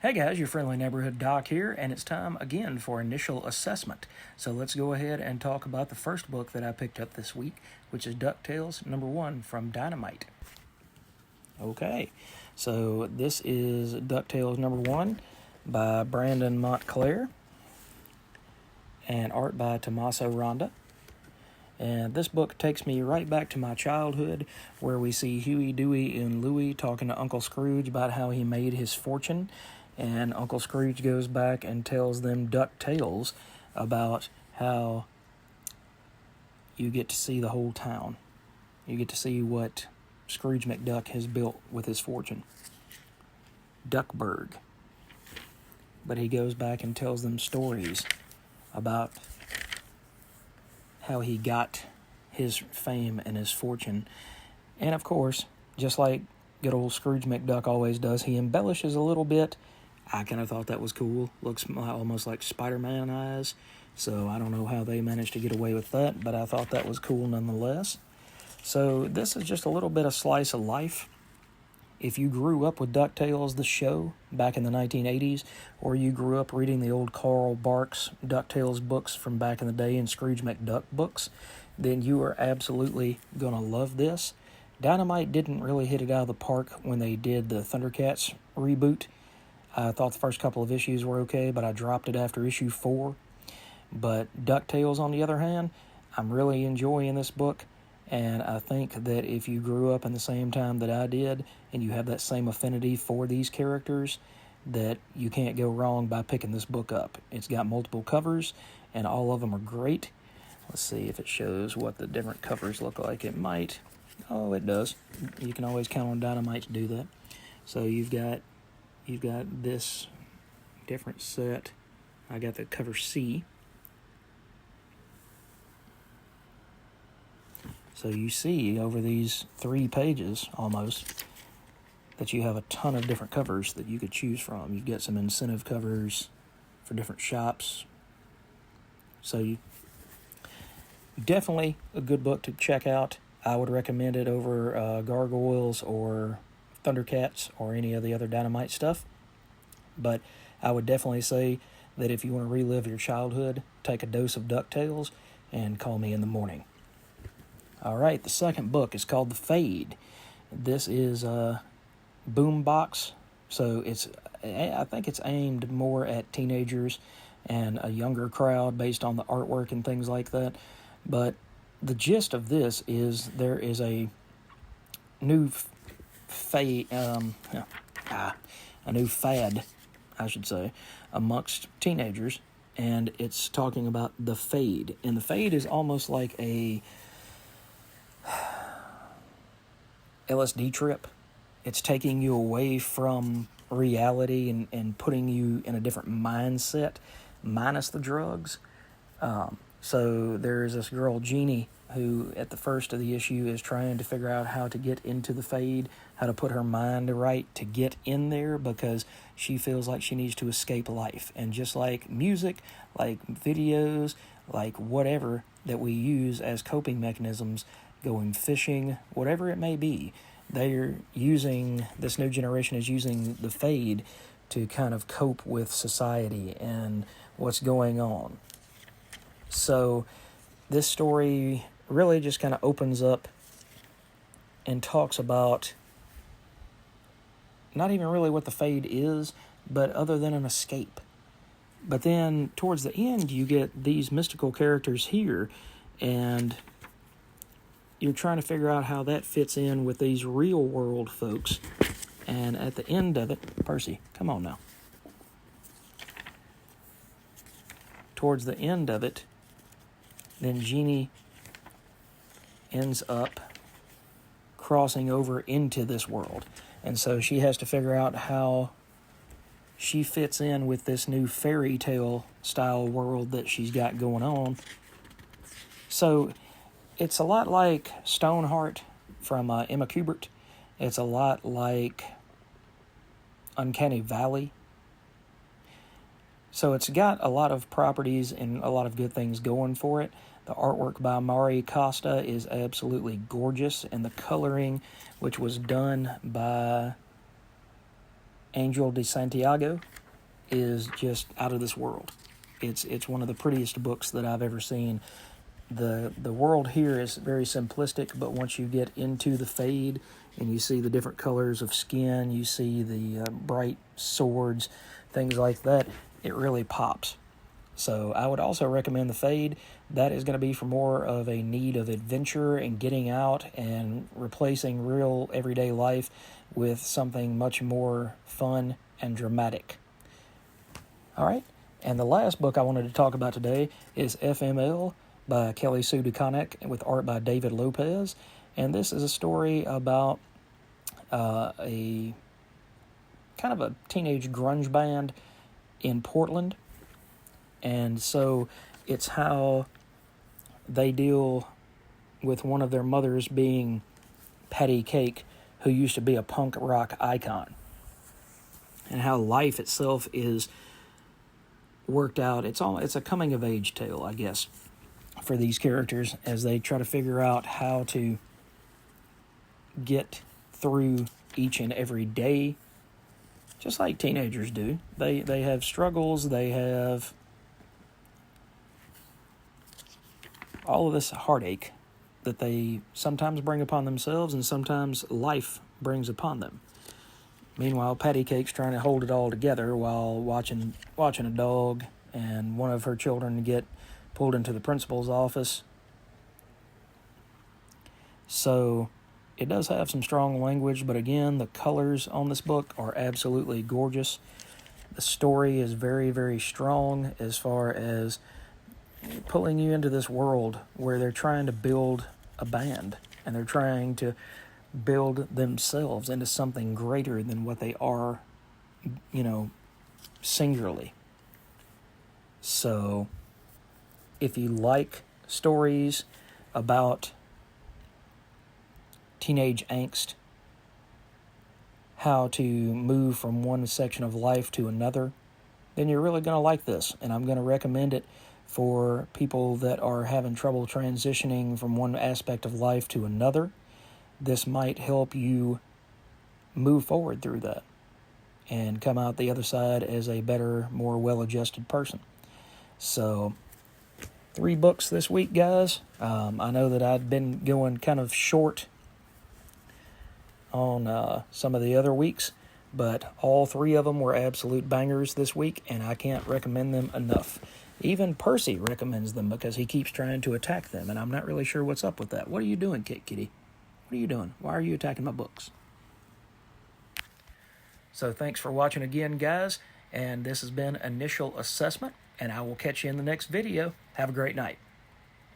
Hey guys, your friendly neighborhood Doc here, and it's time again for initial assessment. So let's go ahead and talk about the first book that I picked up this week, which is DuckTales #1 from Dynamite. Okay, so this is DuckTales #1 by Brandon Montclair and art by Tommaso Ronda. And this book takes me right back to my childhood, where we see Huey, Dewey, and Louie talking to Uncle Scrooge about how he made his fortune. And Uncle Scrooge goes back and tells them DuckTales about how you get to see the whole town. You get to see what Scrooge McDuck has built with his fortune. Duckburg. But he goes back and tells them stories about how he got his fame and his fortune. And of course, just like good old Scrooge McDuck always does, he embellishes a little bit. I kind of thought that was cool. Looks almost like Spider-Man eyes. So I don't know how they managed to get away with that, but I thought that was cool nonetheless. So this is just a little bit of slice of life. If you grew up with DuckTales, the show, back in the 1980s, or you grew up reading the old Carl Barks DuckTales books from back in the day and Scrooge McDuck books, then you are absolutely going to love this. Dynamite didn't really hit it out of the park when they did the Thundercats reboot. I thought the first couple of issues were okay, but I dropped it after issue 4. But DuckTales, on the other hand, I'm really enjoying this book. And I think that if you grew up in the same time that I did, and you have that same affinity for these characters, that you can't go wrong by picking this book up. It's got multiple covers, and all of them are great. Let's see if it shows what the different covers look like. It might. Oh, it does. You can always count on Dynamite to do that. So you've got this different set. I got the cover C. So you see over these 3 pages, almost, that you have a ton of different covers that you could choose from. You've got some incentive covers for different shops. So definitely a good book to check out. I would recommend it over Gargoyles or Thundercats or any of the other Dynamite stuff. But I would definitely say that if you want to relive your childhood, take a dose of DuckTales and call me in the morning. All right, the second book is called The Fade. This is a boombox, so I think it's aimed more at teenagers and a younger crowd based on the artwork and things like that. But the gist of this is there is a new fad, I should say, amongst teenagers, and it's talking about the fade. And the fade is almost like a LSD trip. It's taking you away from reality and putting you in a different mindset, minus the drugs. So there's this girl, Jeannie, who at the first of the issue is trying to figure out how to get into the fade, how to put her mind right to get in there, because she feels like she needs to escape life. And just like music, like videos, like whatever that we use as coping mechanisms, going fishing, whatever it may be, this new generation is using the fade to kind of cope with society and what's going on. So this story really just kind of opens up and talks about not even really what the fade is, but other than an escape. But then towards the end, you get these mystical characters here, and you're trying to figure out how that fits in with these real world folks. And at the end of it, Percy, come on now. Towards the end of it, then Jeannie ends up crossing over into this world. And so she has to figure out how she fits in with this new fairy tale style world that she's got going on. So it's a lot like Stoneheart from Emma Kubert. It's a lot like Uncanny Valley. So it's got a lot of properties and a lot of good things going for it. The artwork by Mari Costa is absolutely gorgeous, and the coloring, which was done by Angel de Santiago is just out of this world. It's one of the prettiest books that I've ever seen. The world here is very simplistic, but once you get into the fade and you see the different colors of skin, you see the bright swords, things like that, it really pops. So I would also recommend the fade. That is going to be for more of a need of adventure and getting out and replacing real everyday life with something much more fun and dramatic. All right, and the last book I wanted to talk about today is FML by Kelly Sue DeConnick with art by David Lopez. And this is a story about a kind of a teenage grunge band in Portland. And so it's how they deal with one of their mothers being Patty Cake, who used to be a punk rock icon, and how life itself is worked out. It's a coming of age tale, I guess, for these characters as they try to figure out how to get through each and every day, just like teenagers do. They have struggles, they have all of this heartache that they sometimes bring upon themselves and sometimes life brings upon them. Meanwhile, Patty Cake's trying to hold it all together while watching a dog and one of her children get pulled into the principal's office. So it does have some strong language, but again, the colors on this book are absolutely gorgeous. The story is very, very strong as far as pulling you into this world where they're trying to build a band and they're trying to build themselves into something greater than what they are, singularly. So if you like stories about teenage angst, how to move from one section of life to another, then you're really going to like this. And I'm going to recommend it for people that are having trouble transitioning from one aspect of life to another. This might help you move forward through that and come out the other side as a better, more well-adjusted person. So 3 books this week, guys. I know that I'd been going kind of short on some of the other weeks, but all 3 of them were absolute bangers this week, and I can't recommend them enough. Even Percy recommends them because he keeps trying to attack them, and I'm not really sure what's up with that. What are you doing, Kitty? What are you doing? Why are you attacking my books? So thanks for watching again, guys, and this has been Initial Assessment, and I will catch you in the next video. Have a great night.